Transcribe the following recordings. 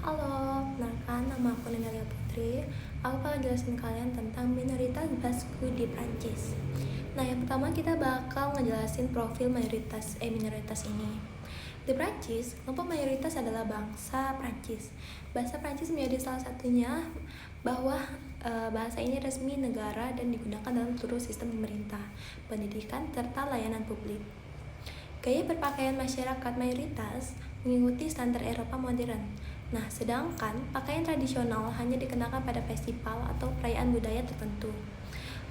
Halo, kenalkan nama aku Nelia Putri. Aku bakal jelasin kalian tentang minoritas Basque di Prancis. Nah, yang pertama kita bakal ngejelasin profil minoritas ini. Di Prancis, kelompok mayoritas adalah bangsa Prancis. Bahasa Prancis menjadi salah satunya bahwa bahasa ini resmi negara dan digunakan dalam seluruh sistem pemerintah, pendidikan, serta layanan publik. Gaya berpakaian masyarakat mayoritas mengikuti standar Eropa modern. Nah, sedangkan pakaian tradisional hanya dikenakan pada festival atau perayaan budaya tertentu.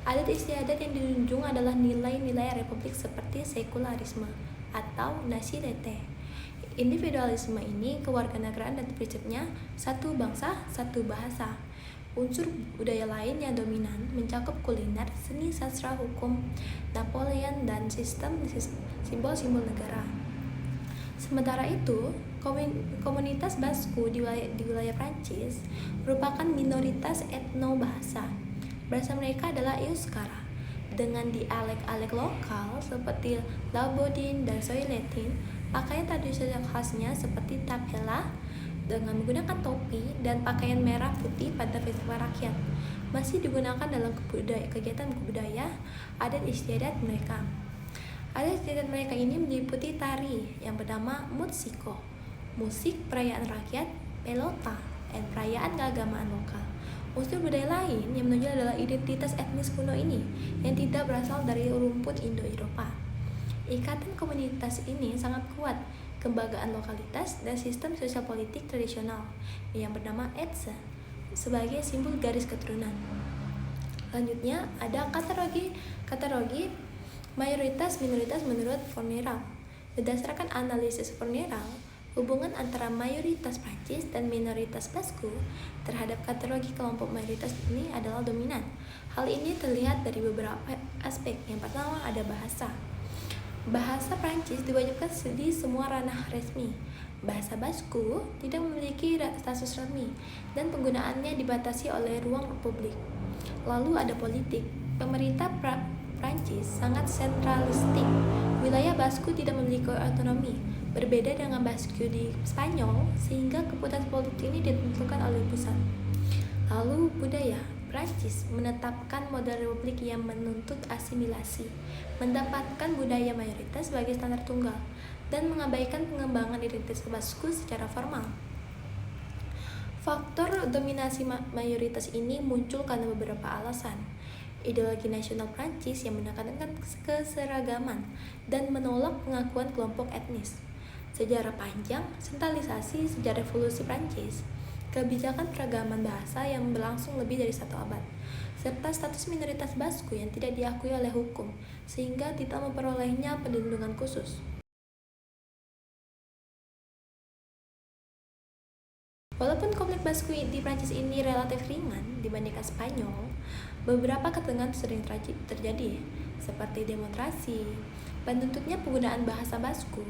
Adat istiadat yang dijunjung adalah nilai-nilai republik seperti sekularisme atau nationalite. Individualisme ini kewarganegaraan dan prinsipnya satu bangsa, satu bahasa. Unsur budaya lain yang dominan mencakup kuliner, seni, sastra, hukum, Napoleon, dan sistem simbol-simbol negara. Sementara itu, komunitas Basque di wilayah Prancis merupakan minoritas etno-bahasa. Bahasa mereka adalah Euskara, dengan dialek-alek lokal seperti Labodin dan Soiletin. Pakaian tradisional khasnya seperti tapela dengan menggunakan topi dan pakaian merah putih pada festival rakyat masih digunakan dalam kegiatan budaya adat istiadat mereka. Adat istiadat mereka ini meliputi tari yang bernama mutsiko, musik perayaan rakyat, pelota, dan perayaan keagamaan lokal. Unsur budaya lain yang menonjol adalah identitas etnis kuno ini yang tidak berasal dari rumput Indo-Eropa. Ikatan komunitas ini sangat kuat, kelembagaan lokalitas dan sistem sosial politik tradisional yang bernama Etse sebagai simbol garis keturunan. Selanjutnya ada kategori mayoritas minoritas menurut Forneral. Berdasarkan analisis Forneral, hubungan antara mayoritas Prancis dan minoritas Basque terhadap kategori kelompok mayoritas ini adalah dominan. Hal ini terlihat dari beberapa aspek. Yang pertama ada bahasa. Bahasa Prancis diwajibkan di semua ranah resmi. Bahasa Basque tidak memiliki status resmi dan penggunaannya dibatasi oleh ruang publik. Lalu ada politik. Pemerintah Prancis sangat sentralistik. Wilayah Basque tidak memiliki otonomi, berbeda dengan Basque di Spanyol, sehingga keputusan politik ini ditentukan oleh pusat. Lalu budaya. Prancis menetapkan model republik yang menuntut asimilasi, mendapatkan budaya mayoritas sebagai standar tunggal, dan mengabaikan pengembangan identitas Basque secara formal. Faktor dominasi mayoritas ini muncul karena beberapa alasan. Ideologi nasional Prancis yang menekankan keseragaman dan menolak pengakuan kelompok etnis. Sejarah panjang, sentralisasi sejak revolusi Prancis, kebijakan peragaman bahasa yang berlangsung lebih dari 1 abad, serta status minoritas Basque yang tidak diakui oleh hukum, sehingga tidak memperolehnya perlindungan khusus. Walaupun konflik Basque di Prancis ini relatif ringan dibandingkan Spanyol, beberapa ketegangan sering terjadi, seperti demonstrasi, menuntutnya penggunaan bahasa Basque,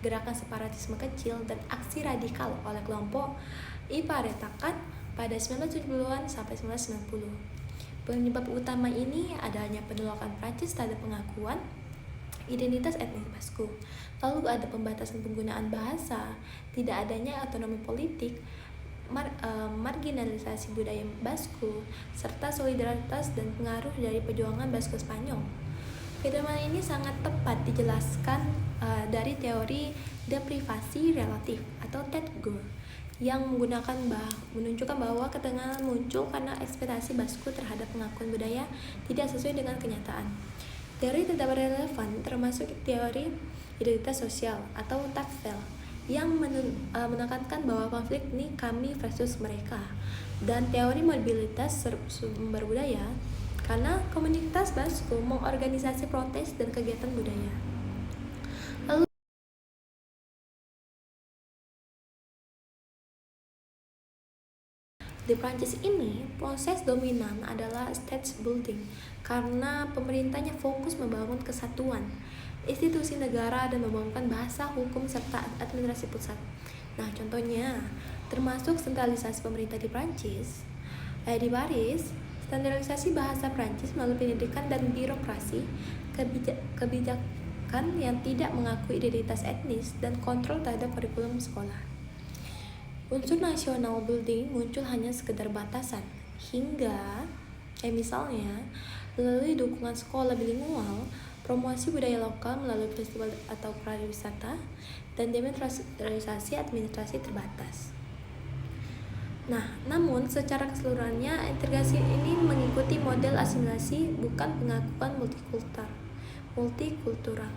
gerakan separatisme kecil, dan aksi radikal oleh kelompok Iparetakat pada 1970-an sampai 1990. Penyebab utama ini adanya penolakan Prancis terhadap pengakuan identitas etnis Basque. Lalu ada pembatasan penggunaan bahasa, tidak adanya otonomi politik, marginalisasi budaya Basque, serta solidaritas dan pengaruh dari perjuangan Basque Spanyol. Fenomena ini sangat tepat dijelaskan dari teori deprivasi relatif atau Tedesco yang menunjukkan bahwa ketegangan muncul karena ekspektasi Basque terhadap pengakuan budaya tidak sesuai dengan kenyataan. Teori tetap relevan termasuk teori identitas sosial atau Tafel yang menekankan bahwa konflik ini kami versus mereka, dan teori mobilitas sumber budaya karena komunitas Basque mengorganisasi protes dan kegiatan budaya. Lalu di Prancis ini, proses dominan adalah state building karena pemerintahnya fokus membangun kesatuan institusi negara dan membangunkan bahasa, hukum, serta administrasi pusat. Nah, contohnya termasuk sentralisasi pemerintah di Prancis. Di Paris, standarisasi bahasa Prancis melalui pendidikan dan birokrasi, kebijakan yang tidak mengakui identitas etnis, dan kontrol terhadap kurikulum sekolah. Unsur national building muncul hanya sekedar batasan, hingga misalnya melalui dukungan sekolah bilingual, promosi budaya lokal melalui festival atau pariwisata, dan desentralisasi administrasi terbatas. Nah, namun secara keseluruhannya integrasi ini mengikuti model asimilasi, bukan pengakuan multikultural.